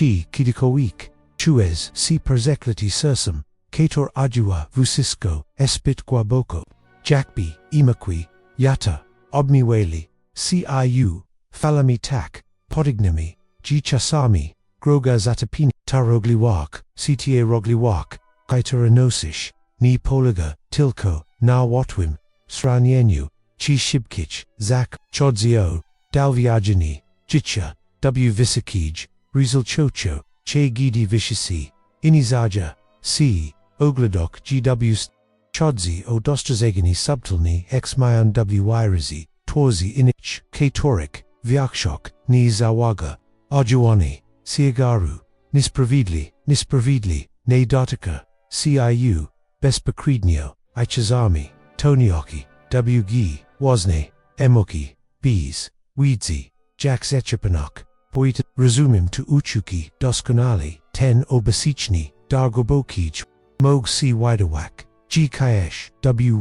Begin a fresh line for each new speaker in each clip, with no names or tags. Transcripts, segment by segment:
chi kidikoik, czujesz, si perzekleti sersum, kator ajiwa vusisko, zbyt głęboko, jakby, imakwi, yata, obmiwali, ciu, falami tak, podygnami, czasami, groga zatapini, tarogliwak, cta rogliwak, kaitaranosish, ni poliga, tilko, na watwim, sranieniu, chi shibkich, zak, chodzio, dalviagini, jitcha, w visakij, rizal chocho, che gidi vishisi, inizaja, c, ogladok gw chodzi o dostrzegani subtilni ex mayan wyrazi, tworzy innych, katorik, wiakshok, ni zawaga, ojuani, siagaru, nispravidli, ne dotyka, ciu, bezpokrednio, ichazami, tonioki, wgi, wozne, emoki, bees, weedzi, jak zechepanok, poita, rozumim tu uchuki, doskonali, ten obasichni, dargobokij, mog si widawak, g kayesh,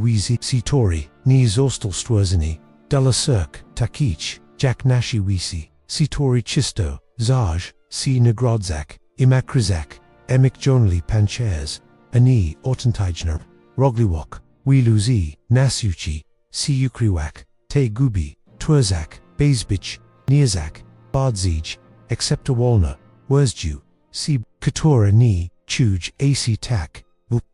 wizi, si tori, ni zostalstwazini, dalasirk, takich, jak nashi wisi, si tori chisto, zaj, si nagrodzak, imakrizak, emik jonali panchers, ani ortentijner, rogliwok, wiluzi, nasuchi, si ukriwak, te gubi, turzak, bezbich, niazak, bardzij, excepta walna, wurzju, si katora ni, chuj, ac tak,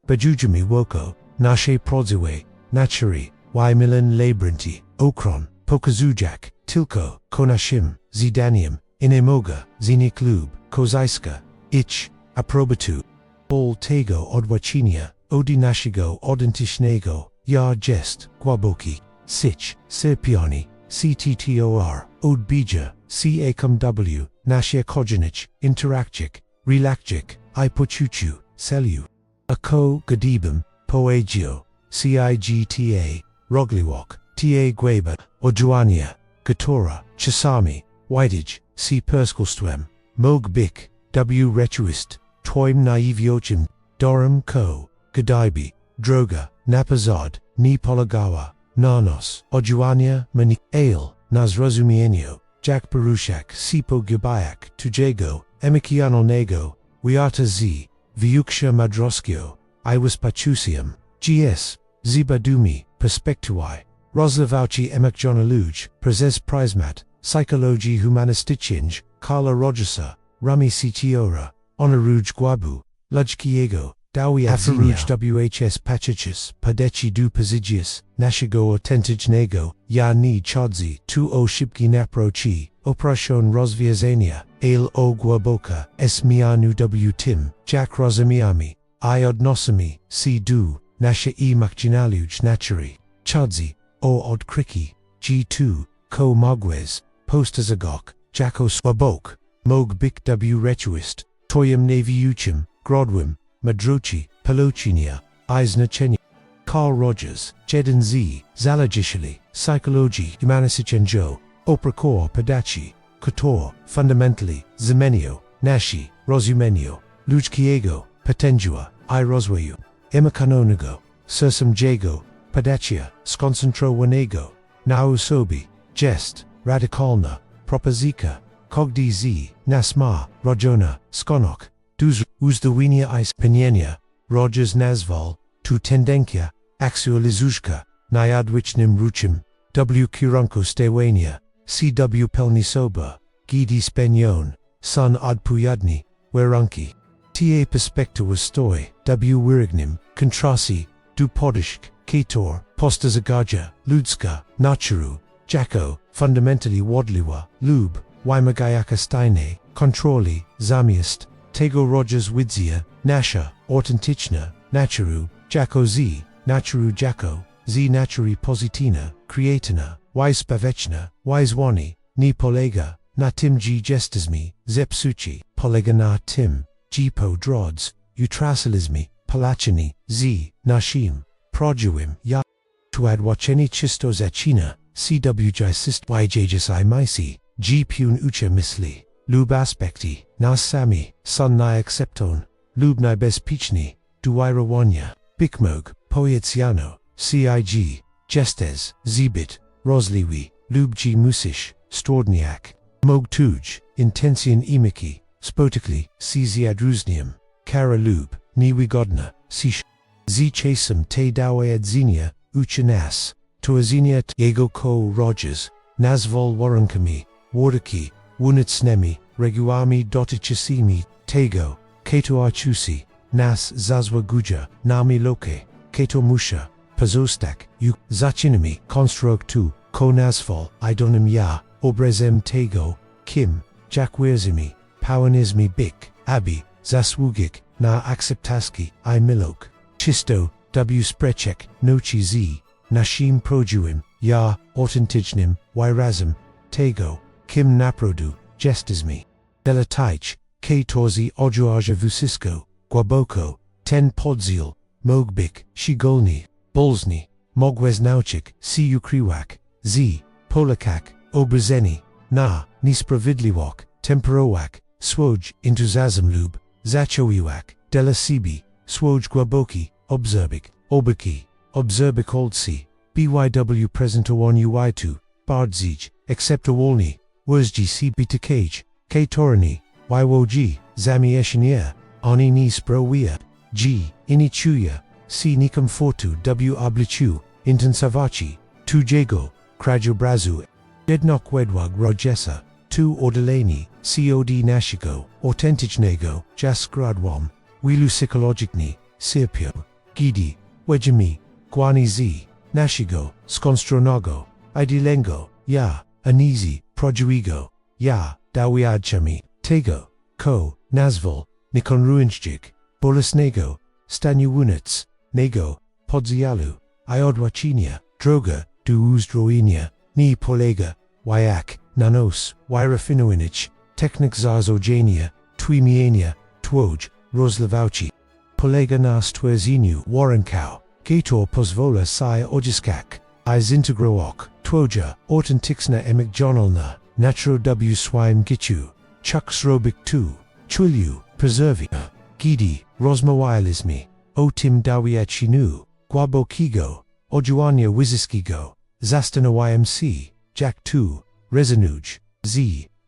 bajujami woko, nashe prodziwe, nachari, y milan labrinti, okron, pokazujak, tilko, konashim, zidanium, inemoga, ziniklub, kozaiska, ich, aprobatu, bol tego odwachinia, odinashigo odentishnego, ya jest, gwaboki, sich, serpioni, cttor, odbija, cakmw, nashia kojanich, interakchik, relakchik, ipochuchu, selu. Ako gadibum, poagio, cigta, rogliwok, ta gweba, ojuania, gatora, chasami, whitage, c perskolstwem, mog bik, w retuist, twoim naiviochim, darem ko, gadibi, droga, napazod, ni polagawa, nanos, ojuania, mani, ale, nazrozumienio, jak parushak, sipo gibayak, tujego, emikiano nego, wiata z, viuksha madroskio, iwas pachusium, gs, zibadumi, perspectuai, rozlivauci emakjonaluj, prezes prismat, psychologi humanistichinj, Carla Rogersa, Rami Ctiora, Honoruj Guabu, Lujkiego, Dawi Afaruj Whs Pachichis, Padechi du Pazigius, Nashigo Otentij Nego, Ya Ni Chodzi, Tu O Shipki Naprochi, Operation Rozviazania, Ale O Guaboka, S Mianu W Tim, Jack Rozamiami, I Odnosami, Si Du, Nasha E Makjinaluj Nachari, Chodzi, O Odkriki, G2, Ko Mogwez, Postazagok, Jacko Swabok, Mog Bik W Retuist, Toyam Naviuchim, Grodwim, Madrochi, Pelochinia, Eisnachenia, Carl Rogers, Jeden Z, Zalagishali, Psychology, Humanisichenjo, Oprakor Padachi, Kotor, Fundamentally, Zimenio, Nashi, Rosumenio, Lujkiego, Patengua, I Roswayu, Emakanonego, Sursum Jago, Padachia, Skoncentro Wanego, Nausobi, Jest, Radikalna, Propazika, Kogdi Z, Nasma, Rojona, Skonok, Duz Uzdawinia Is Penienia, Rogers Nazval, Tu Tendenkia, Axualizushka, Nyadwichnim Ruchim, W Kurunko Stewania, CW Pelnisoba, Gidi Spenyon, Sun Odpuyadni, Werunki, Ta Perspectua Stoi, W Wirignim, Kontrasi, Du Podishk, Kator, Postazagaja, Ludska, Nacharu, Jacko, Fundamentally Wadliwa, Lub, Wymagayaka Steine, Controli, Zamiast, Tego Rogers Widzia, Nasha, Ortentichna, Nacharu, Jacko Z, Nacharu Jacko, Z Nachari Positina, Creatina, Wyspavechna, Wyswani, Ni Polega, Na Tim G Gestismi, Zepsuchi, Polegana Tim, Jipo Drods, Utrasilismi, Palachini, Z, Nashim, Projuim, Ya, Tuad Wacheni Chisto Zachina, CW Jisist Yjajis I Misi, G Pun Ucha Misli, Lub Aspekti, Nas Sami, Sun Ni Accepton, Lub Ni Bespichni, Duira Wanya, Bikmog, Poetsiano, CIG, Gestes, Zbit, Rosliwi, Lub G Musish, Stordniak, Mog Tuj, Intensian Imiki, spotycli, si zjadróżniam, kara lub, niewygodna, si z czasem te daje jedzenia, uczy nas, to jedzenie jego Rogers, nazwał warunkami, warunki, łóżecznymi, regułami dotyczącymi tego, kto arciusi, nas zazwyczaj nami loke, kto musza, pozostak, zaczynamy konstruktu, ko nazwał, idonym ja, obrazem tego, kim, dziękujemy, powanizmi bik, abi, zasługik, na akceptaski, I milok, czysto, w spreczek, noci z, naszym prodziłem, ja, autentycznym, razem, tego, kim naprodu, jestizmi. Delatać, katorzy odjuaja wszystko, głęboko, ten podziel, mogbik, shigolni, bolzni, mogłeś nauczyć, si ukryłak, z, polakak, obrazeni, na, niesprawiedliwak, temperowak, swój, entuzjazm lub, zachowiłak, dela siebie, swój głęboki, obzerbik, obiki, obzerbik oldsi, byw prezentowani tu, bardziej, akceptowalni, wżgc bitakage, katorani, ywog, zamieszania, oni nie sprawia, inni czuja, si nikomfortu w obliczu, intensowaci, tudzego, krajobrazu, jednocześnie Rogersa, tu odaleni, cod naszego, autentycznego, jaskradłam, wielu psychologiczny, sierpio, gidi, wejami, gwani z, naszego, skonstronnego, idealnego, ja, anizi, prodziego, ja, dowiadczami, tego, ko, nazwał, niekonruńczyk, bolesnego, stanu unic, nego, podzialu, I odłaczenia, droga, do uzdrowienia, nie polega, jak, na nos, rafinuinich, technik zarzojenia, tłumienia, twoj, rozlewauci, polega na stwierdzeniu warunkał, kto pozwala się odzyskać, I zintegrować, twoja, autentyczna emocjonalna, natura w swoim życiu, czak zrobić tu, chuliu, preserwia, gidi, rozmawialiśmy, o tym dowiadczeniu, głębokiego, odjuania wyzyskiego, zastanawiam się, jak tu, rezonuj, z,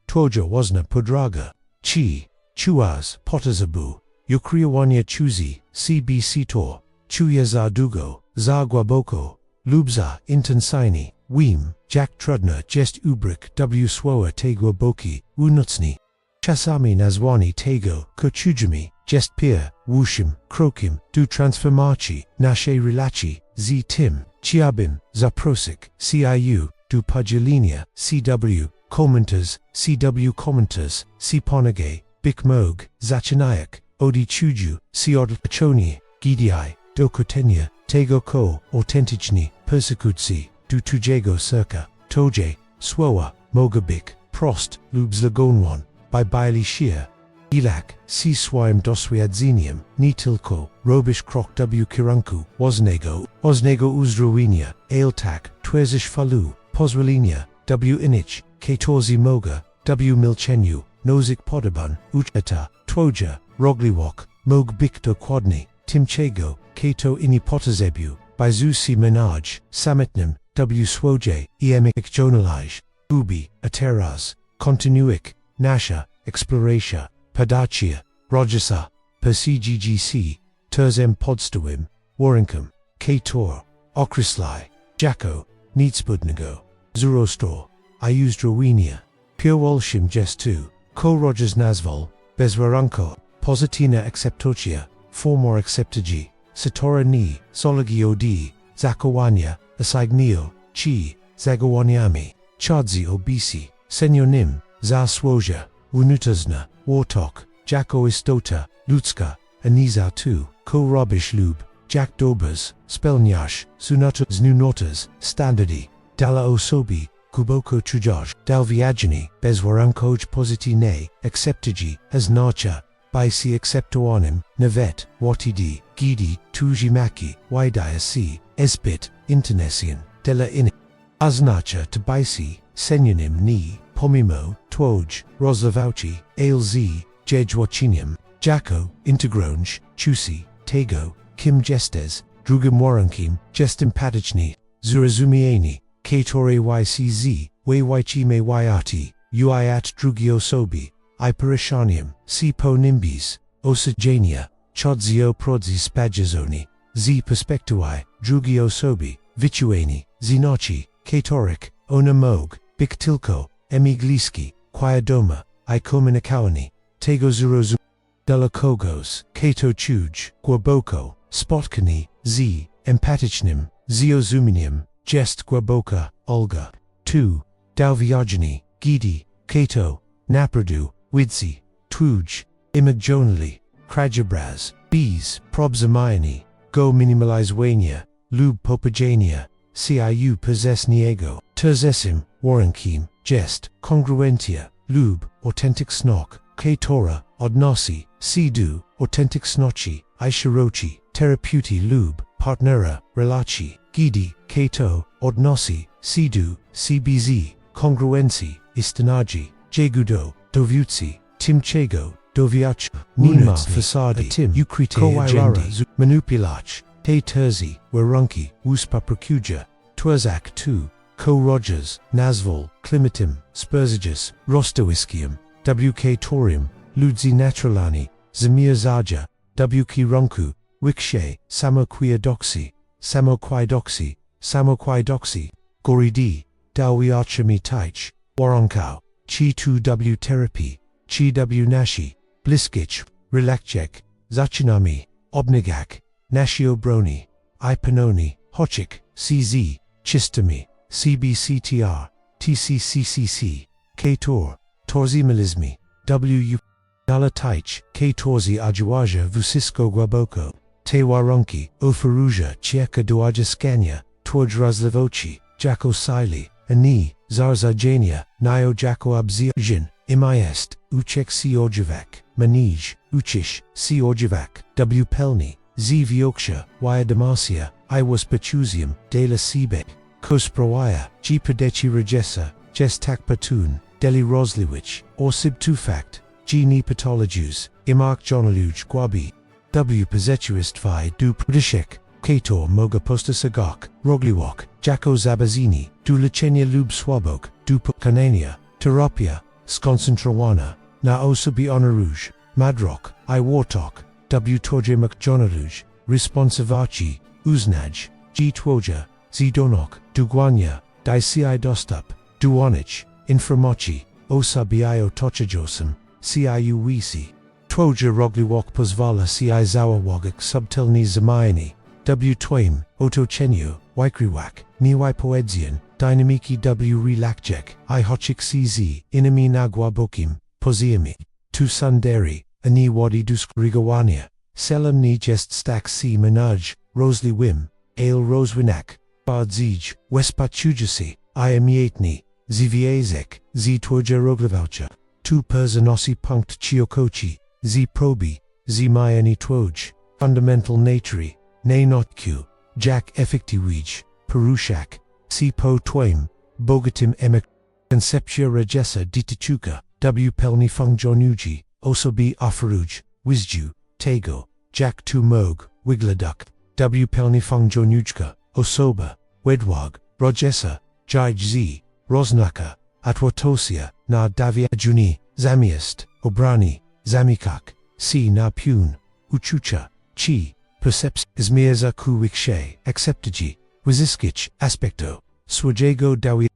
twoja własna podraga, chi, czujesz, potazabu, ukrywania chuzi, cbc to, czuję za długo, za głęboko, lub za intensywnie, wiem, jak trudno jest ubryk w słowa te głęboki, unocni. Czasami nazwani tego, ko czujemy, jest pier, wushim, krokiem, do transformacji, naszej relacji, z tym, chciałbym, zaprosić, ciu, do podzielenia, cw, komentarz, si ponage, bik mog, zaczynajak, odi chuju, si odleczenie, gidiaj, do kotenia, tego ko, autentyczny, persekucji, do tudzego serka, toje, słowa, mogabik, prost, lub zlagonwan, by baili shir. Ilak, si swoim doświadczeniem, nie tylko, robisz krok w kierunku, oznego uzdrowienia, ale tak, twierdzisz falu, pozwolenia, w innych, katorzy moga, w milczeniu, nozik podoban, uczeta, twoja, rogliwok, mog bik dokładny, tym czego, kato inni potazebiu, by zusi menaj, samotnym, w swoje, emocjonaliz, ubi, a teraz, kontinuik, nasza, exploracja, Padacia, Rogersa, per cggc, terzem podstawim, warunkum, kator, okreslai, jako, niecpudnego, zurostor, I uzdrowienia, purwolshim gestu, ko Rogers nazwał, bez warunko, pozytywna akceptacja, formor akceptagi, satora ni, sologio di, zachowania, asygnio, chi, zagowaniami, chadzi obisi, senionim, za słoja, unutazna, wartok, jako istota, ludzka, aniza tu, ko robisz lub, jak dobers, spełniasz, sunata znunotas, standardi, dala osobi, głęboko czujesz, dowiadczenie, bez warunków pozytywnej, akceptagi, znaczy, by si akceptowanym, nawet, watidi, gidi, tuzimaki, wydaje si, zbyt, intonacją, dela innych. Oznacza to by si, senionim ni, pomimo, twoj, rozlewauci, alz, jedźwaciniem, jako, integrąć, chusi, tego, kim jestes, drugim warunkiem, jest empatyczny, zrozumienie, katory ycz, wyjcime yati, uiat drugi osobi, I perishanium, si po nimbis, osagenia, chodzio prodzi spagizoni, z perspectuae, drugi osobi, vituani, zinochi, katoric, ona mog, biktilko, emigliski, quiadoma, I kominikawani, tego zurozu, delakogos, kato chuj, głęboko, spotkani, z, empatycznym, ziozuminium, jest głęboka, Olga. 2. Dauviogeny, gidi, kato, napradu, widzi, tuj, imagjonali, krajobraz, bees, probzamiani, go minimalizwania, lub popagenia, ciu possesniego, terzesim, warunkim, jest, congruentia, lub, authentic snok, katora, odnosi, sidu, authentic snochi, ishirochi, terapeuti lub, partnera, relaci, gidi, kato, odnosi, sidu, cbz, congruenci, istanaji, jagudo, doviutsi, timchego, doviac, nima, fasadi, tim, ukrite agendi, manipulach, te terzi, warunki, wuspa procuja, twirzak 2, co Rogers, Nazval, Climatim, Spursagus, Rostowiskium, wk Torium, Ludzi Naturalani, Zamir Zaja, wk Runku, Wikshe, Samoquiadoxi, Samoquidoxi, Goridi, Dawi Archami Taich, Warankau, Chi 2W Therapy, Chi W Nashi, Bliskich, Relakjek, Zachinami, Obnigak, Nashio Broni, Ipanoni, Hochik, CZ, Chistami, CBCTR, TCCCC, Kator, Torzimalismi, WU, Dalataich, Katorzi Ajuaja Vusisko Głęboko, Tewarunki, Ofaruja Chieka Duaja Skania, Twojrazlivochi, Jako Sili, Ani, Zarzajania, Nio Jako Abziajin, Imiest, Uchek Si Ojivak, Manij, Uchish, Si Ojivak, W Pelni, Z Vioksha, Waya Demacia, I was Pechusium, De la Sibek, Kosprawaya, G Padechi Regessa, Jestak Patun, Deli Rosliwich, or Sib Tufact, G Ni Patologius, Imark Jonaluj Gwabi, W Pozetuistvi Du Pradishek, Kator Moga Postasagok, Rogliwok, Jako Zabazini, Du Lichenia Lub Swabok, Du Pukanania, Terapia, Skoncentrawana, Na Osobi Honoruj, Madrok, I Wartok, W Torjemak Jonaluj, Responsivachi, Uznaj, G Twoja, Zidonok, Dugwanya, Dicei Dostup, Duonich, Inframochi, Osabio Tochajosum, Ciu Wisi, Twoja Rogliwok Pozvala Ci Zawawogak Subtelni Zamaini, W Twoim, Otochenio, Wikriwak, Niwai Poedzian, Dynamiki W Relakjek, I Hochik CZ, Inami Nagwabokim, Poziami, Tu Sundari, Ani Wadi Dusk Rigawania, Selam Ni Jest Stak C Manaj, Rosli Wim, Ale Roswinak, Bardzij, Wespachujasi, I Amiatni, Zviazek, Z Twoja Roglevoucha, Tu Persanosi Punct Chiokochi, Z Probi, Z Mayani Twoj, Fundamental Naturi, Ne Not Q, Jack Effectiwij, Perushak, Si Po Twaim, Bogatim Emek, Conceptia Regessa Ditachuka, W Pelni Fung Jonuji, Osobi Afaruj, Wizju, Tego, Jack Tu Mog, Wigladuk, W Pelni Fung Jonujka, Osoba, Wedwag, Rogessa, Jij Z, Rosnaka, Atwatosia, Na Davia Juni, Zamiest, Obrani, Zamikak, Si Na Pun, Uchucha, Chi, Perceps, Izmirza Ku Wikshe, Acceptagi, Wiziskich, Aspecto, Swajego Dawi,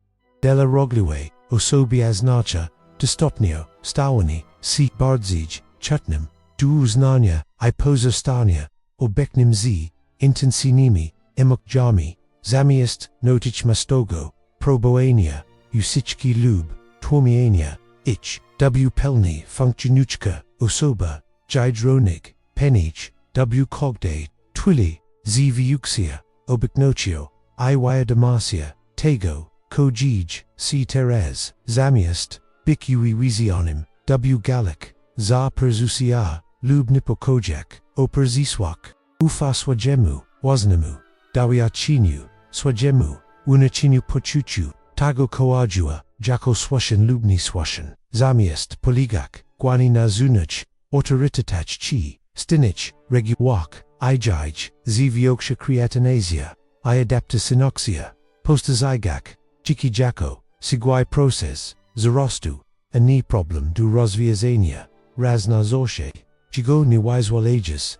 Della Rogliwe, Osobi Aznacha, Distopnio, Stawani, Si Bardzij, Chutnam, Duuznanya, Iposostania, Obeknim Z, Intensinimi, Emok Jami, Zamiest, Notich Mastogo, Proboania, Usichki Lub, Twomiania, Ich, W Pelni Funktionuchka, Osoba, Jidronig, Penich, W Cogde, Twili, Z Viuxia, Obiknochio, Iwaya Demacia, Tego, Kojij, C Terez, Zamiest, Bikui Wizionim, W Gallic, Za Perzusia, Lub Nipokojak, Operziswak, Ufaswajemu, Waznamu, Dawiachinu, Swajemu, Unachinu Pochuchu, Tago Koajua, Jako Swashin Lubni Swashin, Zamiest Poligak, Guani Nazunach, Autoritatach Chi, Stinich, Regiwak, Ijij, Zvioksha Creatinasia, Iadapta Sinoxia, Postazigak, Jiki Jako, Sigwai Process, Zorostu, ani problem do rozwiązania, raz na zawsze, czego nie wyzwalasz,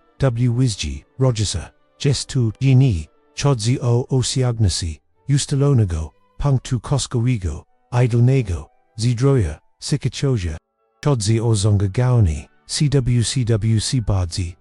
Rogersa, gestu, inni, chodzi o osiągnięcie, ustalonego, punktu kostkowego, idealnego, zdrowia, psychicznego, chodzi o zongagałni, cwcwc bardzi,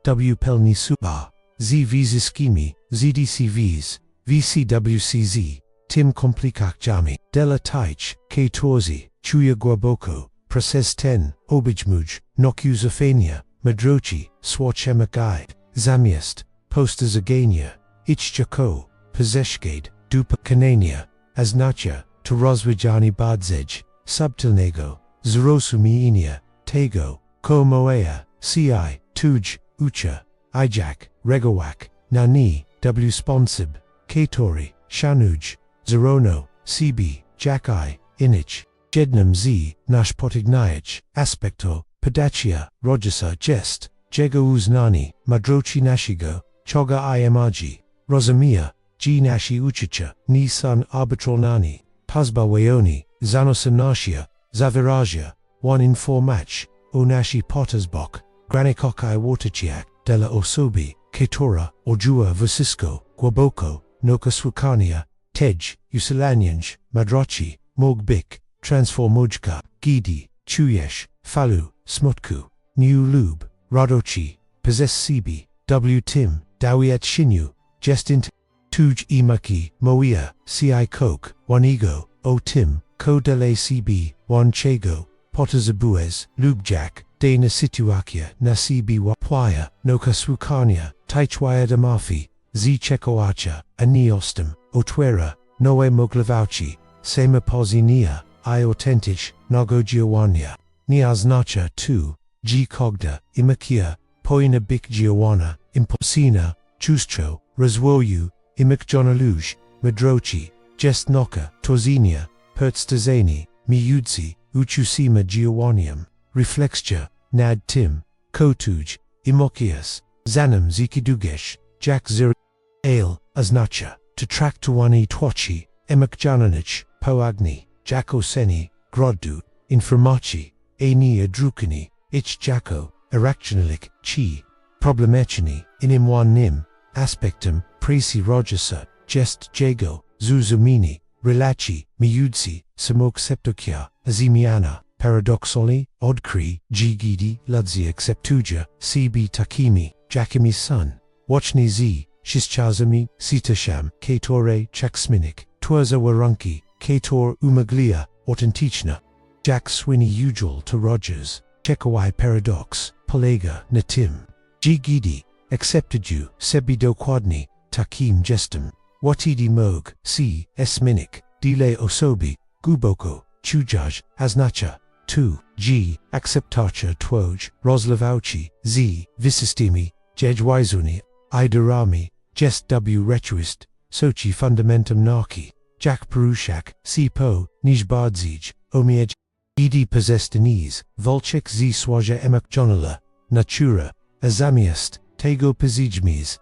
w pelni suba, wyzyskimi, zdcvs, wcwcz, tym komplikacjami, della tycz, którzy, czuję głęboko, przez ten, obejmuj, nokuzafania, madroci, swaczemagaj, zamiast, postazagania, ichjako, pozyskade, dupa kanania, aznacza, to rozwijanie bardzej, subtelnego, zrozumienia, tego, ko moea, ci, tuj, ucha, ijak, regowak, nani, w sponsib, który, szanuj, zerono, cb, jaki, innych, jednym z, nasz potigniach, aspekto, podacia, Rogersa jest, jego uznani, madroci naszego, choga imagi, rozumia, nashi uchicha, nisan arbitralnani, pozbawioni, zanosanasia, zawiraja, one informach, o nashi pottersbok, granikokai waterchiak, della osobi, która, ojua wszystko, głęboko, nokaswukania, tej, usilanianj, madroci, mogbik, transformujka, gidi, czujesz, falu, smutku, new lub, radoci, possessibi, w dawiat shinyu, jestint, tuj imaki, moia, ci kok, wanigo, o tim, ko dele cb, wanchego, potazabuez, lubjak, dana situakia, na cb wapwaya, no kaswukania, taichwaya damafi, chekoacha, aniostem, otwera, noe moglevauchi, sema pozinia, I autentisch, nagogiawania, niaznacha tu, kogda, imakia, poina bik giawana, impulsina, chustro, rozwoju, imikjonaluj, madrochi, jest noka, tozinia, pertstazani, miudzi, uchusima giawanium, reflexja, nad tim, kotuj, imokias, zanam zikidugesh, jak zir, ale, aznacha, to traktuani twachi, emikjananich, poagni, jakoseni, grodu, informachi, ani adrukani, jako, eraktionalik, chi, problemechini, inimwanim, aspectum, presi Rogersa, jest jego, zuzumini, relachi, miudzi, samokseptokia, azimiana, paradoxali, odkry, gidi, ludzi acceptuja, cb takimi, jakimi sun, watchni z, shischazami, sitasham, ketore, chaksminik, twerza warunki, ketor umaglia, autentichna, jak swini usual to Rogers, chekawai paradox, polega, natim, gidi, accepted you, sebi dokładni, takim gestem, watidi mog, c, esminik, dile osobi, głęboko, chujaj, aznacha, tu, acceptacha twoj, rozlewauchi, z, wysystemi, jedwizuni, idarami, jest w rechuist, sochi fundamentum naki, jak perushak, po, nijbardzij, omiej, possestiniz, volchek z swaja emakjonala, natura, azamiast, tego pozijmis,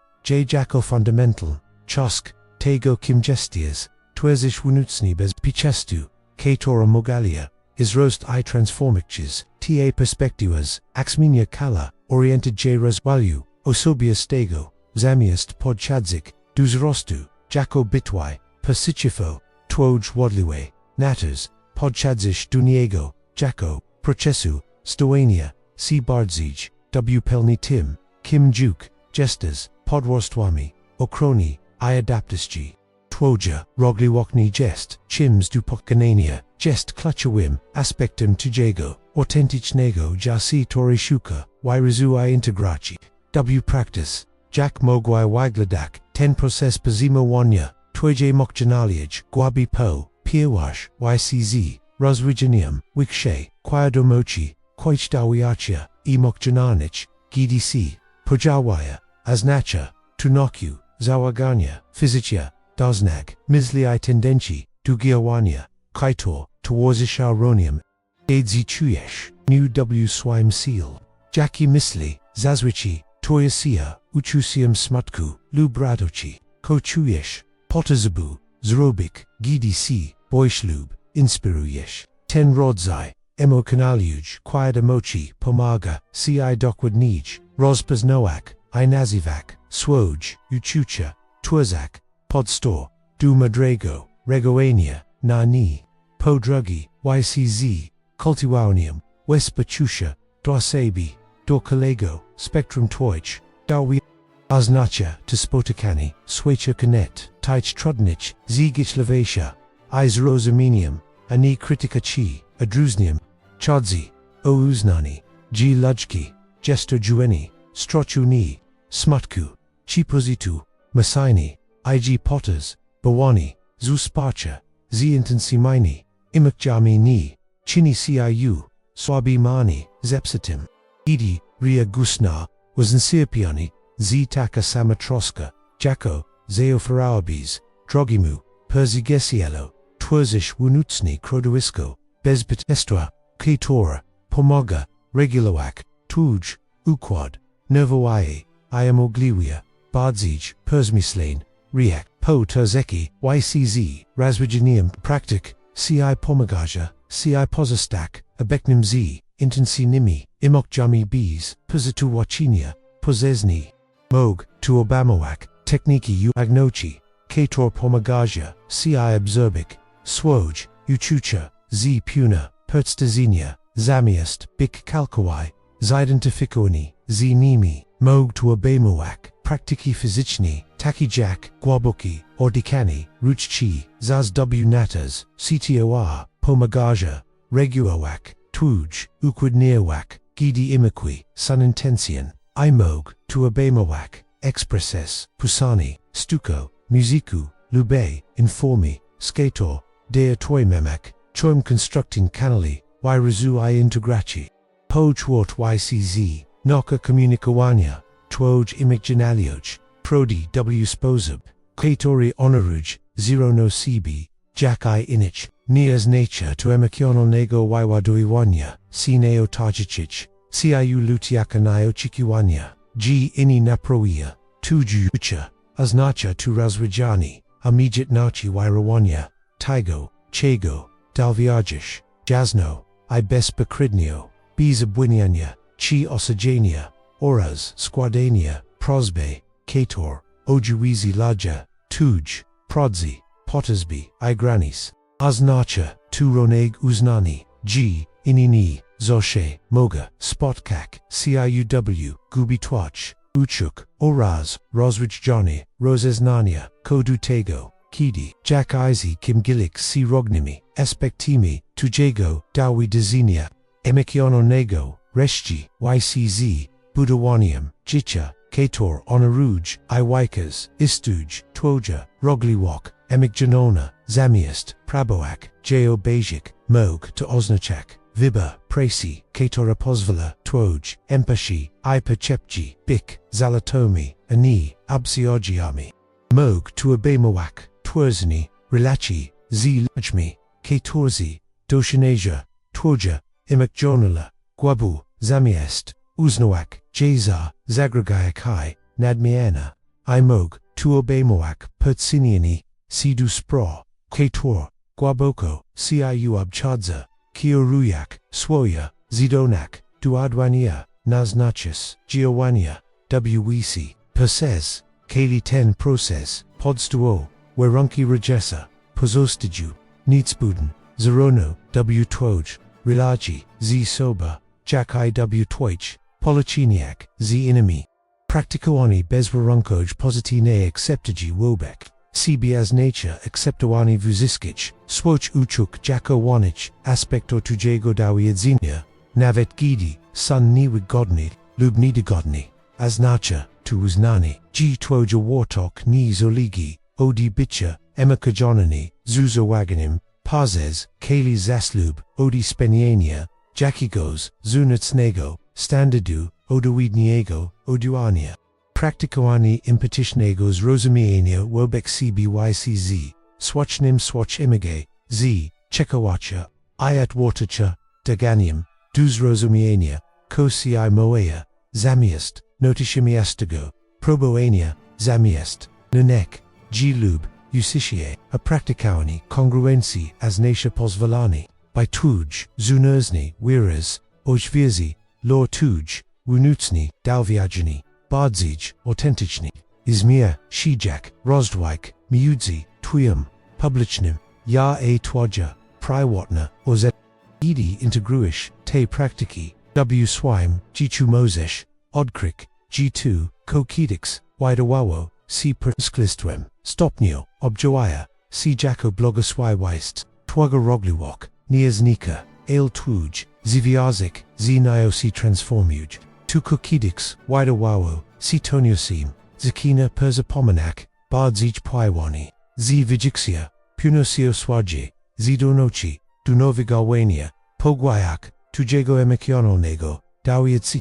jako fundamental, chosk, tego kimgestias, twerzish wunucni bez pichestu, ketora mogalia, izrost I transformicches, ta perspectivas, axminia kala, oriented j rozwalu, osobias tego, zamiast podchadzik, duzrostu, jako bitwai, persichifo, twoj wadliwe, natters, podchadzish duniego, jako, procesu, stoania, c bardzij, w pelni tim, kim juk, jesters, podworstwami, okroni, I adaptisci. Twoja, rogliwokni jest, chims dupokkanania, jest kluchawim, aspectum tujego, autentichnego jasi torishuka, wyrizu I integraci. W practice, jak mogwai wygladak, ten proces pozimo wanya, twoje mokjanaliaj, guabi po, pierwash, ycz, rozwijanium, wikshe, kwadomochi, kwaichdawiyachia, mokjananich, gdc, pojawaya, aznacha, tunoku, załagania, fizycia, doznag, misli tendenci, dugiawania, kaitor, tworzysharonium, edzi czujesz, new w swoim seal, jaki misli, zazwici, tojasia, uchusium smutku, lub radoci, ko czujesz, potazabu, zrobik, gdc, boiślub, inspirujesz, ten rodzaj, emokanaliuj, quiet emochi, pomaga, ci dokład nij, rozpoznawać, I nazywak, swoj, uczucia, twórzak, podstor, du madrego, regoania, na ni, podrugi, ycz, kultiwanium, wespacusha, dosabi, do kolego, spektrum twojch, dawi, oznacza, to spotykanie, swaycha konet, tich trudnich, zigich lewasia, I zrozumieniem, ani krytyka ci, odróżniam, chodzi, o uznanie, g ludźki, gesto jueni, strochu ni, smutku, chipozitu, masini, ig potters, bawani, zu spacha, z intensimini, imakjami ni, chini ciu, swabi mani, zepsitim, idi, ria gusna, wazensiapiani, z taka samatroska, jako, zeofarabis, drogimu, perzigesielo, twórzish wunucni kroduisko, bezbit estra, ketora, pomaga, regulowak, tuj, układ, nerwowaje, iamogliwia, bardzij, persmislain, riak, po terzeki, ycz, razwigenium, praktik, ci pomagaja, ci pozostak, abeknim z, intensi nimi, imokjami biz, pozitu wachinia, pozezni, mog, tu obamawak, techniki u agnochi, ketor pomagaja, ci observik, swoj, uchucha, z puna, pertstazinia, zamiast, bik kalkawai, zidentyfikowani, z nimi, mog tu obamawak, praktiki fizyczni, taki jak, głęboki, ordikani, ruchci, zaz w natas, ctor, pomagaja, reguowak, tuj, układniowak, gidi imakwi, sun intention, imog, tu obamawak, expresses, pusani, stuko, muziku, lube, informi, skator, dea twoimemak, choim constructing kanali, yrazu I integraci, po czwort ycz, noka komunikowania, twoj imaginalioj, prodi w sposób, katori honoruj, zero no cb, jak I inich, nie znaczy tu emocjonalnego wyładowywania, si neo tajichich, ciu lutiakanayo chikiwania, g inni naproia, tuju ucha, oznacza tu rozwijanie, immediatnaci wyrawania, tigo, chego, dalviajish, jasno, I bezpokrednio, bezabwiniania, chi osagenia, oraz, składania, prosbe, kator, ojuizi laja, tuj, prodzi, pottersby, igranis, oznacza, tu roneg uznani, g, inini, zoshe, moga, spotkak, ciuw, gubi twach, uchuk, oraz, rozwijanie, rozeznania, kodutego, kidi, jak izi kimgilik si rognimi, aspektimi, tujego, dawi dezinia, emocjonalnego, reszci, ycz, budowanium, jicha, kator onaruj, iwikas, istuj, twoja, rogliwok, emigjanona, zamiast, praboak, jeo bejik, mog to oznaczak, wyba, presi, katora pozwala, twoj, empashi, iperchepji, bik, zalatomi, ani, absiogiami, mog tu obejmowak, tworzeni, relaci, z ludźmi, katorzi, doshineja, twoja, emocjonala, głabu, zamiast, uznawak, jeza, zagragajakai, nadmiana, imog, tu obejmowak, pertsiniani, si du spro, kator, głęboko, ciu obchadza, kiorujak, swoja, zidonak, duadwania, naznaczis, giowania, wec, perses, kali ten proces, podstuo, warunki Rogersa, pozostiju, nicbuden, zerono, w twoj, relaci, z soba, jak w twojch, polachiniak, z innymi. Praktykowani bez warunkoj pozytywnej akceptacji wobek, cbs nature akceptowani wuzyskich, swoich uchuk jako wanich, aspekto tujego jedzenia, nawet gidi, sun niewygodny lub niedogodny, oznacza, tu uznani, g twoja wartok nie zoligi, odi bycia, emokjonalny, zuzowaganiem, pazes, kali zaslub, odi spełnienia, jakiegoś, zunocnego, standardu, odowiedniego, oduania. Praktykowani impetycznego zrozumienia wobec cbycz, swatchnym swatch image, z, czekawacha, iat wartacha, daganiem, du zrozumienia, ko ci moea, zamiast, notishimiastego, probowania, zamiast, nunek, g lub, usicie, a praktykowani kongruencji as nasza pozwalani, by tuj, zunersni, wiras, ojwierzi, lor tuj, wunucni, dalviagini, bardzij, autentyczni, izmir, shijak, rozdwijk, miudzi, twoim, publicznym, ja twoja, prywatna, oz. Idi integruish, te praktiki, w swime, g2 mozes, odkryk, g2, kokidix, widawawo, c przekleństwem, stopnio, objoaya, c jako błogosławieństw, twego rogliwok, nieznika, ale tłuj, związek, znio c transformuj, tu kokidix, widawawo, c toniosim, zakina perzapomenak, bardzij pływani, z wygixia, punosio swadzie, z donoci, dunowigalwania, pogwayak, tujego emocjonalnego, dawiacy,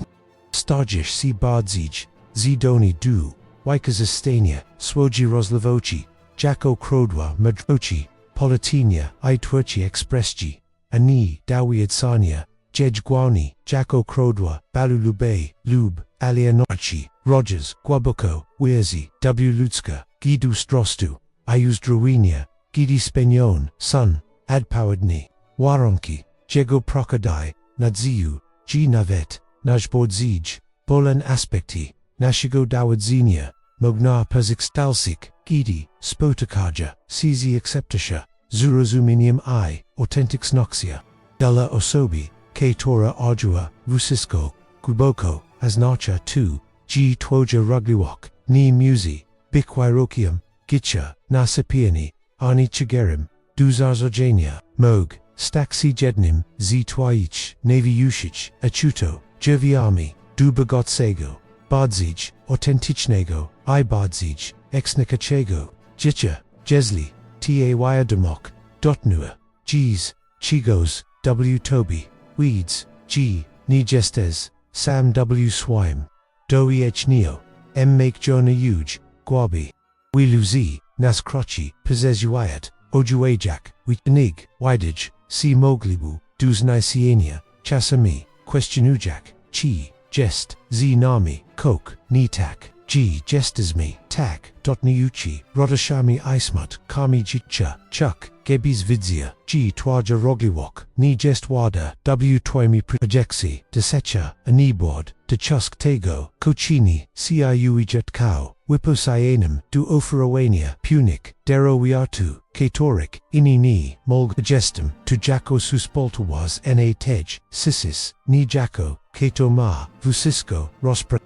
stadzisz si bardzij, z doni du, wykazastania, swoji rozlewoci, jako krodwa madroci, politinia, I twórci ekspresji, ani dawiadsania, jej gwani, jako krodwa, balulubej, lub, alienoci, Rogers, głęboko, wierzy, w ludzka, gidu strostu, I uzdrowienia, gidi spenion, sun, adpowiedni, warunki, jego prokadaj, nadziu, g nawet, nasz bordzij, bolen aspekti, naszego dawidzenia, mogna persextalsik, gidi, spotykaja, sizi akceptasza, zrozumieniem I, autentics noxia, della osobi, que tora ardua, wszystko, głęboko, aznacza tu, g twoja rogliwok, ni muzi, bikwirokium, gitcha, nasypieni, ani chigerim, duzarzojenia, mog, staksi jednym, z twoich, nawiushich, achuto, dziewiami, dubogocego, bardzij, autentycznego, I bardzij, exnikachego, dzicia, jezli, ta wiadomok, dotnua, g's, chigos, w tobi, weeds, g, ni gestes, sam w swime, doich neo, make jona uj, gwabi, wiluzi, nas kroci, pozezuiat, ojuajak, witnig, widij, si moglibu, dus nisienia, chasami, questionujak, chi, jest, z nami, kok, ni tak, g jestesmi, tak, dotniuchi, rodashami ismut, kami jitcha, chuk, gebis vidzia, g twaja rogliwok, ni jest wada, w twoimi projecsi, desecha, anibord, de chusk tego, kochini, ciu jet kau, wiposianum, du oferowania, punic, dero wiatu, katorik, inni, molg gestum, tu jako suspoltawas na tej, sisis, ni jako, kato ma, vusisko, rospra,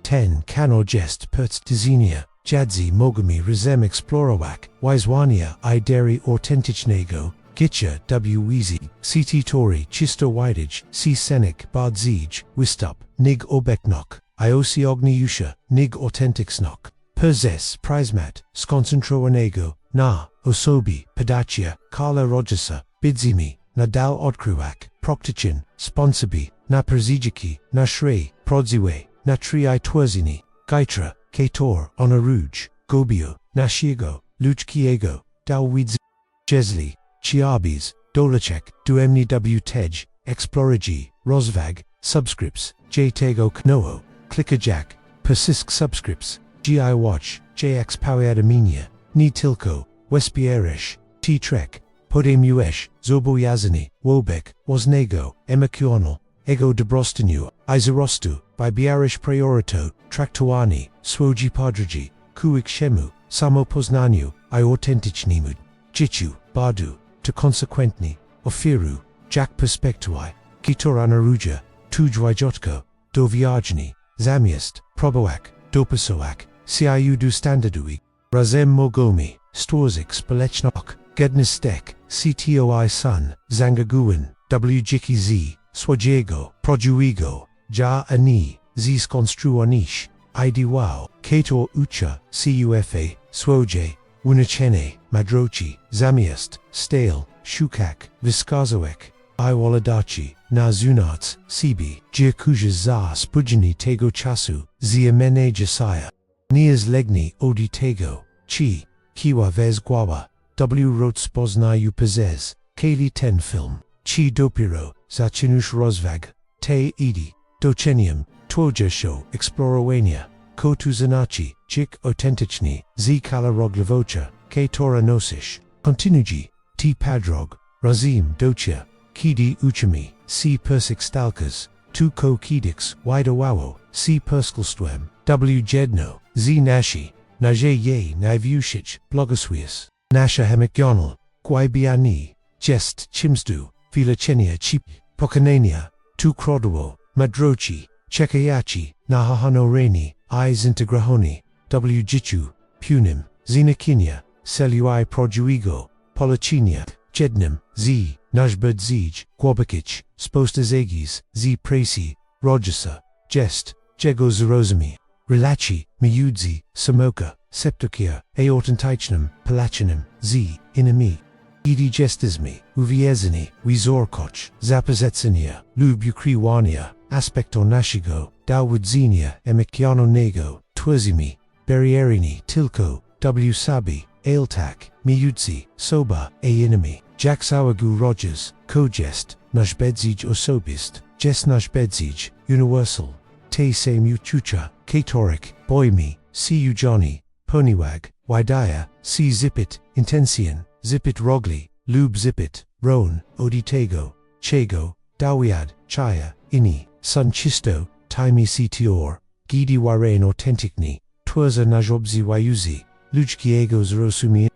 ten cano jest perts dizinia, jadzi mogami rezem explorowak, wizwania I deri autentycznego, gitcha w easy, ct tori chisto widij, c senik bardzij, wistop, nig obeknok, iosi ogniusha, nig autenticsnok, perzes prizmat, skoncentrowanego, na, osobi, pedacia, Carla Rogersa, bidzimi, nadal odkrywak, proktyczyn, sponsobi, na perzijiki, na shrej, prodziwe, na tri twazini, gaitra, kator, onaruj, gobio, nashiego, luchkiego, dawidz, jezli, chiabis, dolachek, duemni w tej, explorigi, rozvag, subscripts, j tego knoo, clickajak, persisk subscripts, gi watch, jx powiadaminia, ni tilko, wespierish, t trek, podemuesh, zoboyazani, wobek, woznego, emocjonal, ego dobrostaniu, izarostu, by biarish priorito, traktuani, swoji podrigi, kuik shemu, samo poznaniu, I autentycznimu, jichu, badu, to consequentni, ofiru, jak perspektuai, gitoranaruja, tujwajotko, do viagni, zamiast, proboak, dopasoak, ciu du standardui, razem mogomi, storzik spolechnok, gednistek, ctoi sun, zangaguin, wjiki z, swajiego, projuigo, ja ani, z skonstruanish, idiwao, kator ucha, cufa, swoje, unachene, madrochi, zamiast, stale, shukak, viskazoek, iwaladachi, na zunats, sibi, jiakuja za spujini tego chasu, ziamene jasaya, nias legni odi tego, chi, kiwa vez guawa, w rot spoznayu pezes, kali ten film, chi dopiro, zachinush rozvag, te idi, docenium, twoja show, explorowania, kotu zanachi, jik autentyczni, z kala roglevocha, ke tora nosish, kontinuji, ti padrog, razim docia, kidi uchami, si persik stalkers, tu ko kidix, widowawo, si perskelstwem, w jedno, z nashi, naje ye naviushich, blogoswius, nasha hemikional, gwybiani, jest chimstu, filachenia chip, pokanania, tu krodowo, madrochi, chekayachi, nahahano reni, eyes integrahoni, w jichu, punim, zinakinia, celui projuigo, polichinia, jednim, z, najbud zij, gwobakich, spostazegis, z presi, rogersa, jest, jego zarozami, relachi, miudzi, samoka, septokia, aortantichnum, palachinum, z, inami. Idi gestismi, uviezini, wizorkoch, zapazetsenia, lubukriwania, aspecto nashigo, dawudzinia, emikiano nego, twazimi, berierini, tilko, w sabi, ailtak, miudzi, soba, inami, jaksawagu rogers, kojest, najbedzij osobist, jest najbedzij, universal, te se mutucha, katorik, boimi, si ujani, poniwag, widaya, si zipit, intensian, zipit rogli, lub zipit, ron, oditego, chego, dawiad, chaya, ini, sunchisto, taimi sitior, gidi waren autenticni, twerza najobzi wayuzi, lujkiego zrosumi,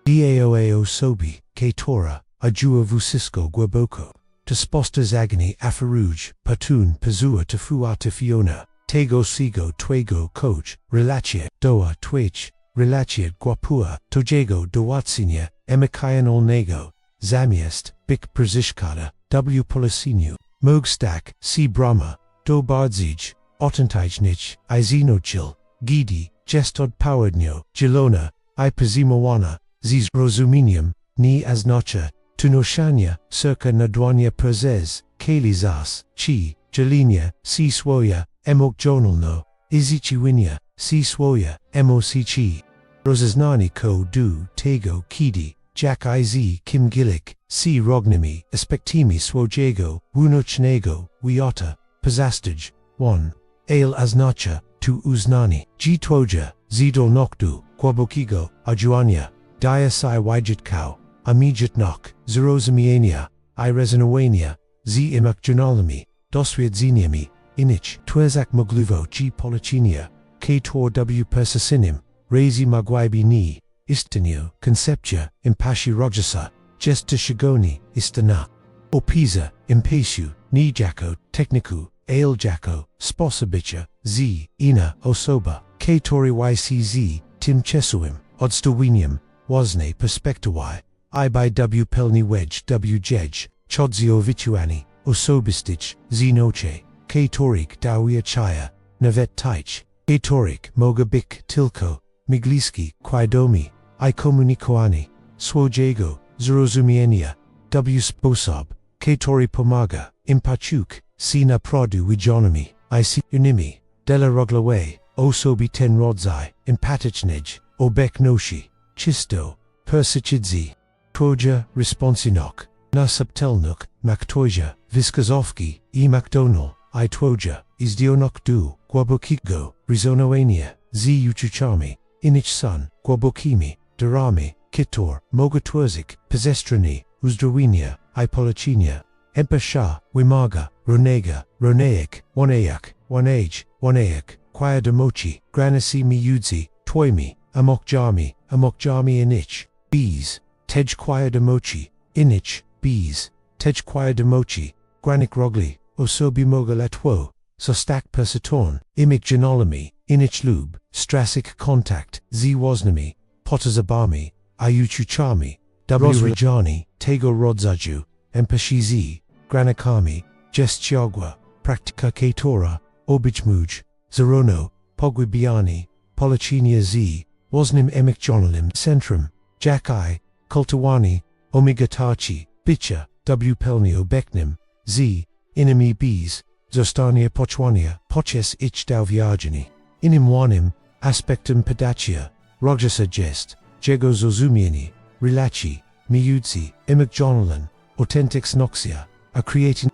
daoao sobi, katora, ajua vusisko głęboko, tespostas agni afaruj, patun pazua tafua tafiona, tego sigo twego coach, relacie, doa twitch, relacie guapua, tojego dowatsinia, emikayan olnego, zamiest, bik przeszkada, w policiniu, mogstak, si brahma, do bardzij, otantijnich, izinochil, gidi, jestod powadnio, jilona, I pozimowana, ziz rozuminium, ni aznacha, tunoshania, circa nadwania prezes, kalizas, chi, jelinia, si swoja, emok jonalno, izichiwinia, si swoja, emosichi. Rozaznani ko du, tego, kidi, jak iz, kim gilik, si rognimi, aspektimi swojego, wunochnego, wiota, pozastij, 1. Ale aznacha, tu uznani, g twoja, zidol nokdu, kłabokigo, ajuania, dia si wijit kau, amijit nok, zrozumienia, I rezonowenia, z imakjonalami, doswiedzeniami, inich, twezak mogluvo g polichinia, kator w persasinim, razi magwaibi ni, istinio, conceptia, impashi rogersa, gesta shigoni, istana, opiza, impasiu, ni jako, techniku, ale jako, sposobicha, z, ina, osoba, katori ycz, tim chesuim, odstowinium, wasne perspectowai, I by w pelni wedge w jedge, chodzio vituani, osobistich, z noche, katorik dawia chaya, navet taich, katorik mogabik tilko, migliski, kwidomi, I komunikoani, swojego, zrozumienia, w sposob, katori pomaga, impachuk, sina produ wijonomi, I si unimi, della roglawe, osobi ten rodzai, impatichnej, obek noshi, chisto, persichidzi, twoja, responsinok, na subtelnuk, maktoja, viskazovki, macdonal, I twoja, izdionok du, gwabokiko, rizonoania, z uchuchami, inich sun, gwabokimi, darami, kitor, mogatwerzik, pezestrani, uzdrowinia, I polichinia, empasha, wimaga, ronega, roneik, waneyak, waneik, kwadamochi, granasi miudzi, twoimi, amokjami inich, bees, tej kwadamochi, inich, bees, tej kwadamochi, granik rogli, osobi mogalatwo, sostak persatorn, imik janolami, inich lub, strasik contact, z wasnami, potazabami, ayuchuchami, w rajani, tego rodzaju, empashizi, granikami, gestiagwa, praktika katora, obichmuj, zerono, pogwibiani, polichinia z, wasnim emikjonalim centrum, jakai, kultawani, omigatachi, bicha, w pelni obeknim, z, inami bees, zostania pochwania, poches ich dawviagini, inimwanim, aspectum pedachia, rogersa jest, jego zozumieni, relachi, miudzi, emikjonalan, autentics noxia, a creating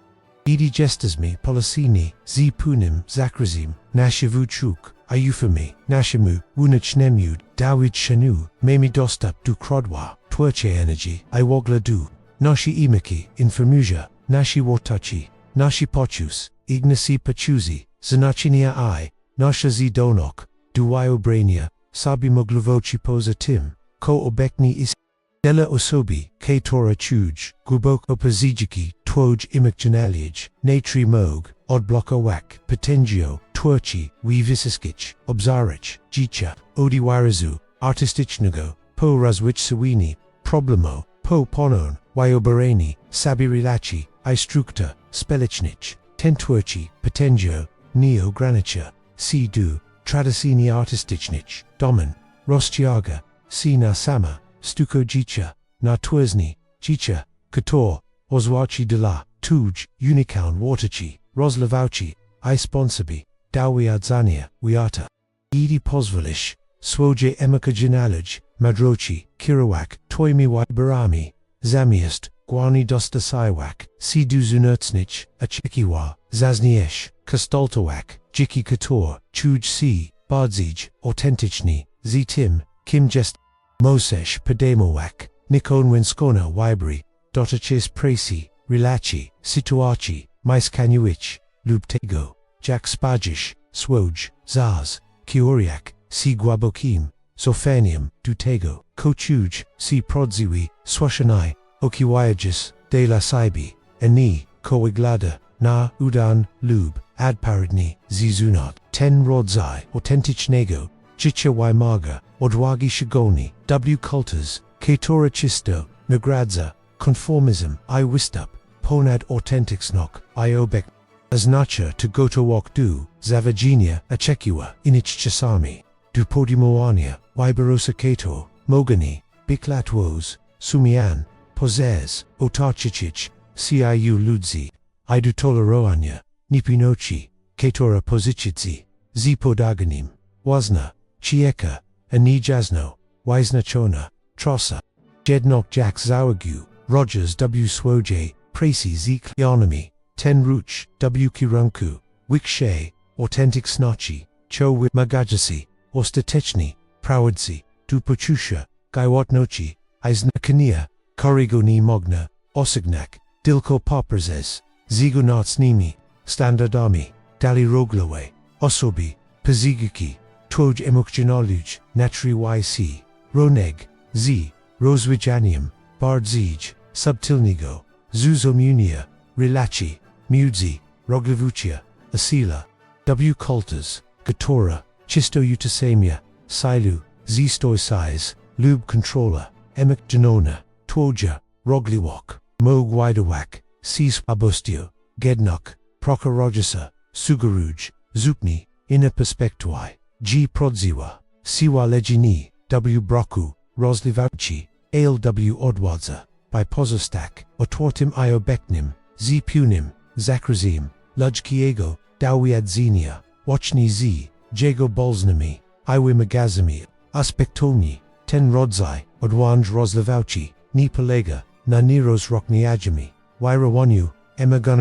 idi gestismi policini, z punim, zakrazim, nashivuchuk, ayufami, nashimu, wunachnemud, dawid shanu, memi dostap du krodwa, twerche energy, I wogla du, noshi imiki, infamuja, Nashi watachi, nashi pochus, ignasi pachuzi, zanachinia I, nasha zi donok, duwayo brania, sabi mogluvochi poza tim, ko obekni is dela osobi, ke tora chuj, głęboko pozijiki, twoj imikjanaliaj, natri mog, odbloko wak, potengio, twirchi, wivisiskich, obzarich, jicha, odiwarazu, artistichnego, po razwich sawini, problemo, po ponon, wyobarani, sabirilachi, istrukta, spelichnich, tentwirchi, potengio, neo granicha, si du, tradisini artistichnich, domen, rostiaga, si na sama, stuko jicha, na twizni, jicha, kator, ozwachi de la, tuj, unicorn waterchi, rozlavauchi, I sponsabi, dawiadzania, wiata, idi pozvolish, swoje emaka janalaj, madrochi, kirawak, toimi barami, zamiast, guani dosta siwak, si du zunertsnich, achekiwa, zazniesh, kastoltowak, jiki kator, chuj si, bardzij, autentichni, zitim, kim jest, mosesh pademowak, nikon winskona wibri, dotaches presi, rilachi, situachi, maiskanuich, lubtego, jak spajish, swoj, zaz, kioriak, si guabokim, sophanium, dutego, kochuj, si prodziwi, swashanai, okiwayagis, de la saibi, eni, koiglada, na, udan, lub, adparidni, zizunot, ten rodzai, autentichnego, chicha wymaga, odwagi shigoni, w culters, ketora chisto, nagradza, conformism, I wistup, ponad autenticsnok, I obek, aznacha to go to walk du, zavaginia, achekiwa, inich chasami, du podimoania, wyberosa kato, mogani, biklatwos, sumian, pozes, otarchichich, ciu ludzi, I du toleroania, nipinochi, katora pozichitzi, zipodaganim, wazna, chieka, anijazno, wisnachona, trosa, jednok jack zawagu, Rogers w swoje, presi ziklianami, ten ruch, w kirunku, wikshe, authentic snachi, cho wit magajasi, ostatechni, prawadzi, du pochusha, gaiwatnochi, iznakania, korigoni mogna, osignak, dilko poprzez, zigonatsnimi, standardami, dali roglawe, osobi, pazigiki, twoj emokjanoluj, natri yc, roneg, z, rozwijanium, bardzij, subtilnigo, zuzomunia, rilachi, mudzi, roglavucia, asila, w culters, gatora, chisto utasamia, silu, z-stoisize, lube controller, emek janona, twoja, rogliwok, mog widawak, cis abostio, gednok, Carla Rogersa, sugaruj, zupni, ina perspectui, g prodziwa, siwa legini, w broku, rozlivauci, ale w odwadza, by pozostak, otwartim iobeknim, z punim, zakrazim, lujkiego, dawiadzenia, watchni z, jego bolznami, iwi magazami, aspektoni, ten rodzai, odwanj rozlivauci, ni polega, na niros rokniajami, wyrawaniu, emagan,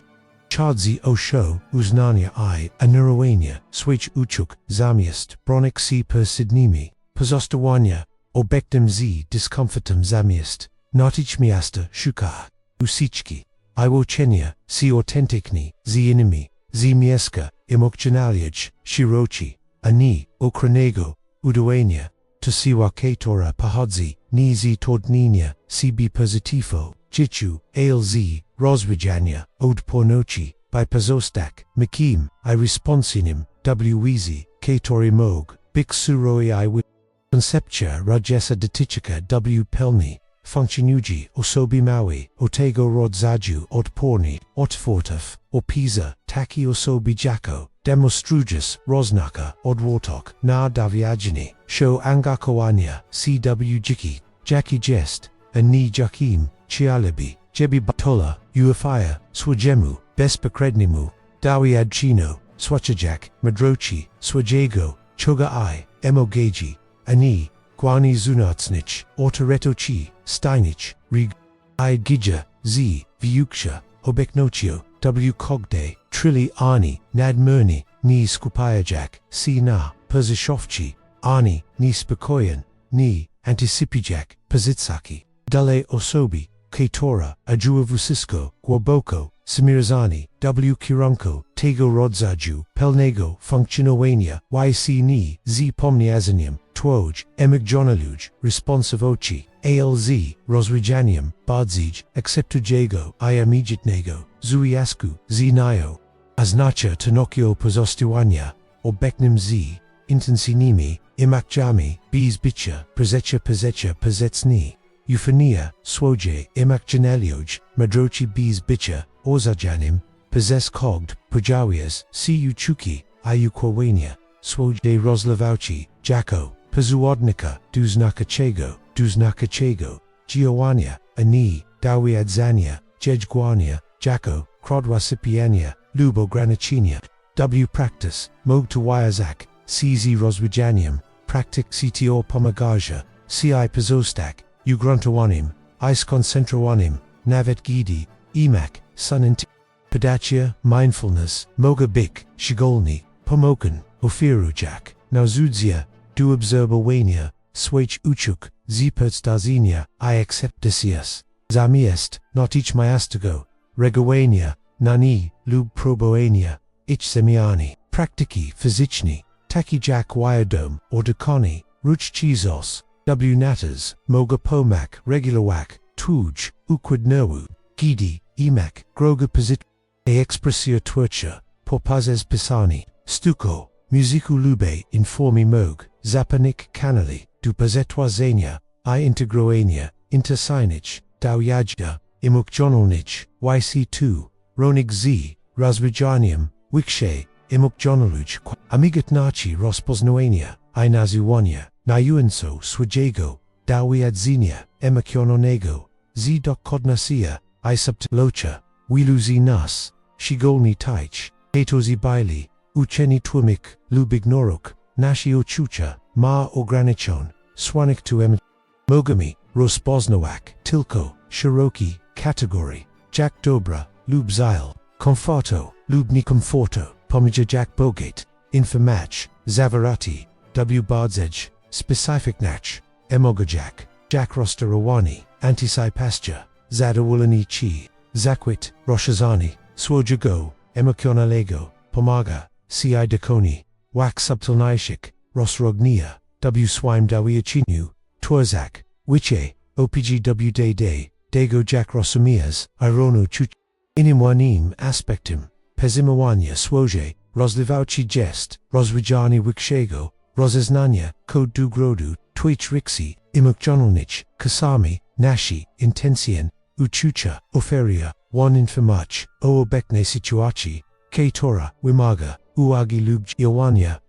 chadzi o show, uznania I, anirowania, switch uchuk, zamiast, bronik si persidnimi, pozostawania, obektim z discomfortum zamiast, notich miasta, shuka, usichki, iwochenia, si authenticni, z inimi, z mieska, emokjanaliaj, shirochi, ani, okranego, uduania, to siwa katora pahodzi, ni z todninia, cb positifo, jichu, alz, rozwijania, od pornochi, by pozostak, mikim, I responsinim, wizi, katori mog, bik suroi I wi, conceptia rajesa detichika w pelni, functionuji, osobi maui, otego rodzaju, odporni, otfortaf, opiza, taki osobi jako, demonstrujus, roznaka, odwotok, na daviagini, show angakowania, cw jiki, jaki jest, ani jakim, chialibi, jebi batola, uafia, swajemu, bezpokrednimu, dawiadchino, swachajak, madrochi, swajego, choga I, emogeji, ani, guani zunatsnich, autoretochi, steinich, rig, I gija, z, viuksha, obeknochio, w kogde, trili ani, nadmerni, ni skupajajak, si na, persishofchi, ani, ni spekoyan, ni, antisipijak, pozitsaki, dale osobi, katora, ajuavusisko, głęboko, Samirzani, W. Kierunku, tego rodzaju, pelnego, funkcjonowania, YC ni, z pomniazaniem, twoj, emigjonaluj, responsivoci, ALZ, rozwijaniem, bardziej, akceptujego, immediatnego, związku, znajo, oznacza Tokio pozostawania, obecnym z, intensywnymi, imacjami, bez bycia, pozetni, eufania, swoje, imacjonalioj, madroci bez bycia, ozadzianym, kogd, pojawias, uchuki, ukłowania, swoje rozlewauci, jako, pozuodnika, duznakaczego, działania, ani, dawiadzania, jedgwania, jako, krodwasypiania, lub ograniczenia, practice, mogtowajazak, z rozwijaniem, praktyk cto pomagaja, pozostak, ugruntowanym, skoncentrowanym, nawet gidi, imak, podacia, mindfulness, moga bik, szkolny, pomoken, ofierujak, nauzudzia, du obserwowania, swach uchuk, zperzdazenia, acceptasias, zamiast, not ich miastago, regowania, nani, lub probowania, ich semiani, praktyki fizyczni, taki jak wiadom, ordykoni, ruchchizos, natas, moga pomak, regulowak, tuj, układnowu, gidi, imak, groga pozyt, ekspresja twórcza, popazes pisani, stuko, muzyku lube, informi mog, zapanik kanali, du pozetwazenia, integrowania, intersinich, dawiadja, emocjonalnich, YC2, ronig z, rozwijaniem, wikshe, emocjonaluj, amigatnaci rozpoznawania, nazuwania, nayuanso swojego, dawiadzenia, emocjonanego, z dokodnasia, subtlocha, wiluzi nas, szkolny taich, hetozi baili, ucheni tłumik, lub ignoruk, nasi uczucia, ma ograniczon, swanik tu mogami, rozpoznawak, tylko, szeroki, kategorii, jak dobra, lub zail, komforto, lub niekomforto, pomija jak bogat, informach, zawarati, badzej, specificnach, emogajak, jak rosterowani, antisipastia, zadowoleni chi, zakwit, roshazani, swojago, emocjonalego, pomaga, dekoni, wak subtilnishik, rosrognia, swim dawiachinu, tworzak, wiche, opgwd, dego jak rosumias, ironu chuch, inimwanim aspektim, pezimawania swoje, rozliwauci jest, rozwijani wikszego, rozeznania, kod du grodu, twich riksi, emocjonalnich, kasami, nashi, intencjen, uchucha, oferia, one informach, o obecne sytuacji, Tora, wymaga, uwagi lub działania,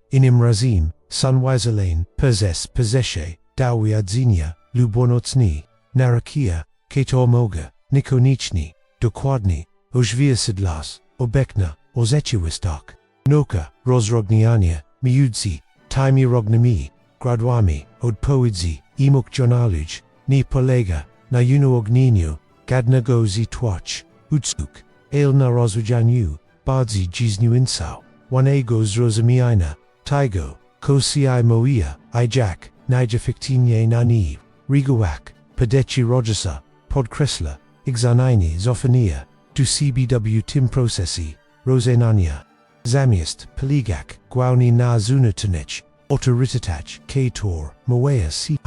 razim, sunwizalane, possesje, dawiadzenia, lub łonocni, narakia, to moga, nikoniczny, dokładny, oświadlas, obecna, rzeczywistość, noka, rozrogniania, miudzi, time rognami, gradwami, odpowiedzi, emocjonaluj, nie polega, na ognieniu, gadnego z twórz, utsuk, na rozwijaniu, bardziej dziwniującą, wanego zrozumienia, tego, ko si moja, jak, najefektywniej na nie, regułak, Carla Rogersa, podkreśla, egzaminy zofania, du cbw tym procesi, rozenania, zamiast, poligak, gwałni na zunatynich, autorytetach, tor, moea ci,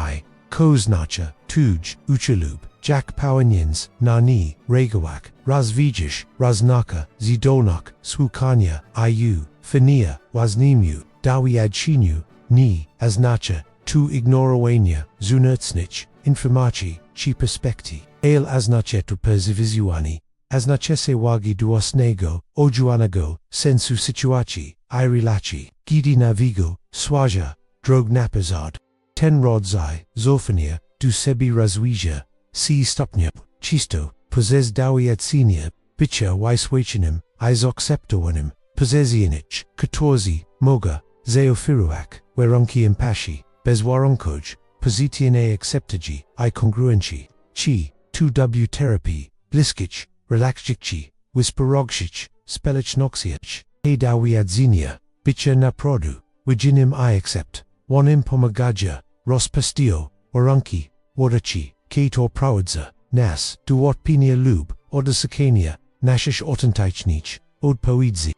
ko znaczy, tuj, uchalub, jak pałaniens, na nie, regułak, rozwidzisz, roznaka, zdonak, słuchania, fania, waznimiu, dawiadzeniu, nie, oznacza, tu ignorowania, zunacnich, informacji, ci perspekti, oznacza tu perzywizuani, oznacza wagi duosnego, ojuanego, sensu sytuacji, relacji, gidi navigo, swaja, drog napazad, ten rodzaj, zofania, du sebi rozwija, si stopnia, chisto, pozes dawiadzenia, bycia wyswachanym, akceptowanym, pozesjenich, 14, moga, zeofiruak, warunki impashi, bez warunkoj, pozitione acceptagi, congruenci, chi, 2w therapy, bliskich, relaxjici, whisperogshich, spelichnokshich, dawiadzenia, bycia naprodu, wijinim accept, wanim pomagaja, rozpastio, warunki, wadachi, to prawadza, nas, duotpinia lub, odasakania, nashish autentycznych, od poezji.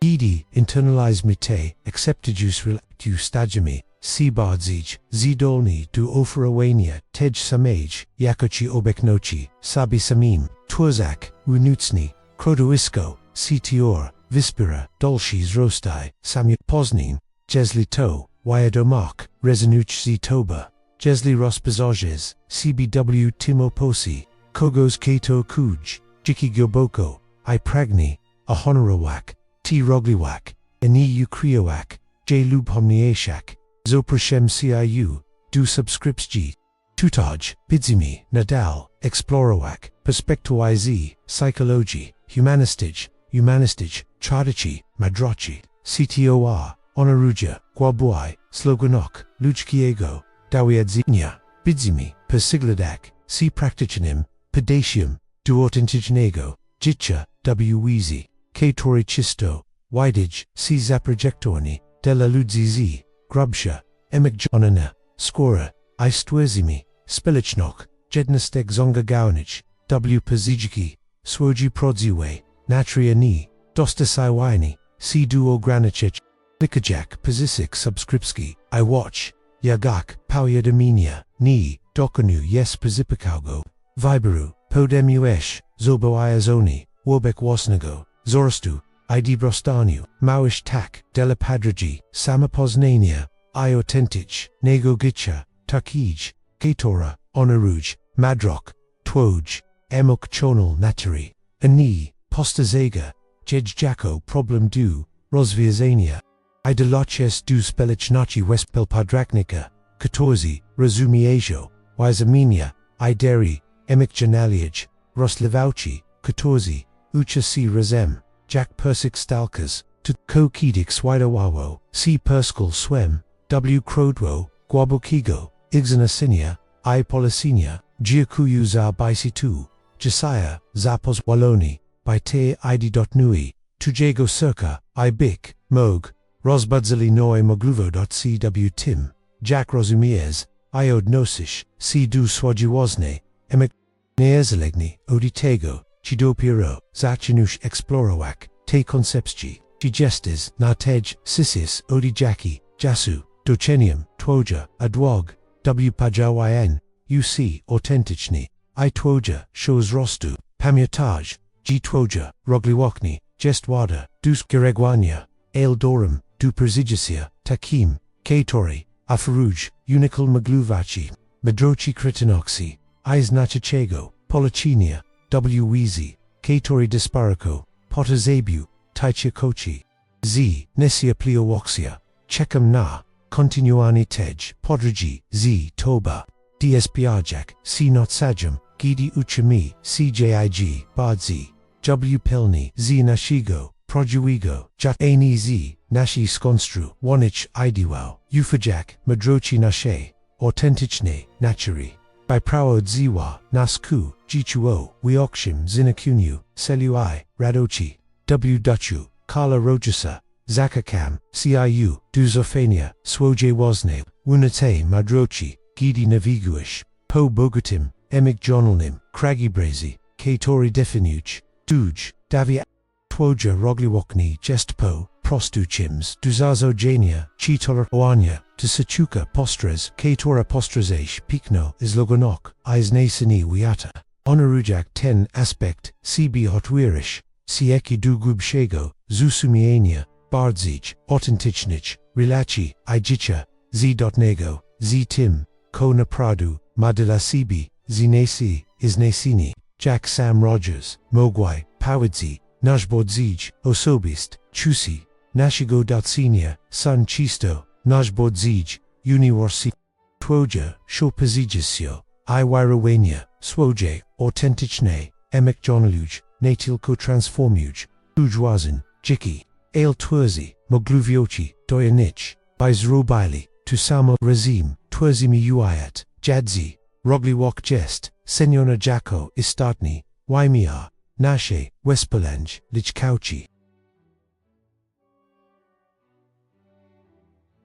Idi internalize mite, acceptijus relectu stagimi, si bardzij, zidolni du oferowania, tej samej, jakoci obeknoci, sabi samim, twozak, unucni, krodoisko, citior, vispira, dolshis rostai, samut poznin, jesli to, wiadomak, rezonuch z toba, jesli rozpazages, cbw timoposi, kogos kato kuj, jiki głęboko, I pragni, a honorowak, T rogliwak, ani ukriowak, j lub homniashak, zoprashem ciu, du subscripsg, tutaj, bidzimi, nadal, explorowak, perspectuiz, psychology, humanistic, chardici, madroci, ctor, honoruja, guabuai, sloganok, luchkiego, dawiadzignia, bidzimi, persigladak, si practicanim, pedatium, duotentigenego, jitcha, weezy, Katori chisto, widage, si zaprojectorni, della ludzizi, grubsha, emigjonana, scora, I stwezimi, spilichnok, jednastek zonga gaunich, w pazijiki, swoji prodziwe, natria ni, dostasiwini, si duo granichich, likajak pazisik subscripski, I watch, yagak, pauyadominia, ni, dokanu yes pazipikaugo, viberu, podemuesh, zobo iazoni, wobek wasnego, Zorostu, id brostanu, mawish tak, della padragi, samapoznania, I autentich, nego gicha, takij, katora, honoruj, madrok, twoj, emok chonal naturi, ani, postazega, jako problem du, rozwiązania, I delaches du spelicznaci wespel padraknika, katorzi, rozumiajo, wizaminia, I deri, emik janaliaj, roslivauci, katorzi, ucha si razem, jak persik stalkers, to ko kedik swidawawo, si perskal swem, w krodwo, guabokigo, igzanasinia, I polisinia, giakuyu za bisitu, jasaya, zapos waloni, by te id.nui, tujego circa, I bik, mog, rozbudzili noi mogluvo.cw tim, jak rozumiez, I odnosish, si du swadziwozne, emik, neezalegni, oditego, ci dopiero, zaczynusz explorowak, te koncepcji, ci gestes, na tej, sisis, odijaki, jasu, docenium, twoja, adwog, w pajawin, uc, autentyczni, I twoja, shows rostu, pamiętaj, g twoja, rogliwokni, jestwada, dus giregwania, ale dorum, du presidicia, takim, katori, afaruj, unikal magluvaci, madroci kritinoxi, I znaczego, polichinia, Weezy, Katori disparako, potazabu, taicha kochi, z, nesia pliowoxia, chekam na, continuani tej, podrigi, z, toba, dspiajak, si not sajam, gidi uchami, cjig, badzi, w pelni, z nashigo, projuigo, jat ani z, nashi skonstru, wanich idiwao, ufajak, madrochi nashe, autentichne, naturi. By prawo dziwa, nasku, jichuo, wiokshim zinakunu, selui, radochi, w duchu, Carla Rogersa, zakakam, ciu, duzofania, swoje wozne, unate madrochi, gidi naviguish, po bogatim, emigjonalnim, kragibrazi, katori definuch, duj, davia, twoja rogliwokni jestpo, prostuchims, duzazogenia, chitoler oania, to sachuka postres, katora postrezash pikno, izlogonok, iznasini wiata, honorujak ten aspect, cb hotwirish, sieki du gubshego, zusumiania, bardzij, autentichnych, relachi, ijicha, z.nego, z.tim, ko napradu, madila cb, zinasi, iznasini, Jack Sam Rogers, mogwai, powadzi, najbodzij, osobist, chusi, nashigo dalcinia, sun chisto, najbodzij, uniwarsi, twoja, shopazijisio, I wirawenia, swoje, autentichne, emikjonaluj, natilko transformuj, ujwazin, jiki, ale twerzi, mogluviochi, doyanich, bizrobili, tusamo razim, twerzimi uiat, jadzi, rogliwok jest, seniona jako istatni, wimia, nashe, wespelanj, lichkauchi.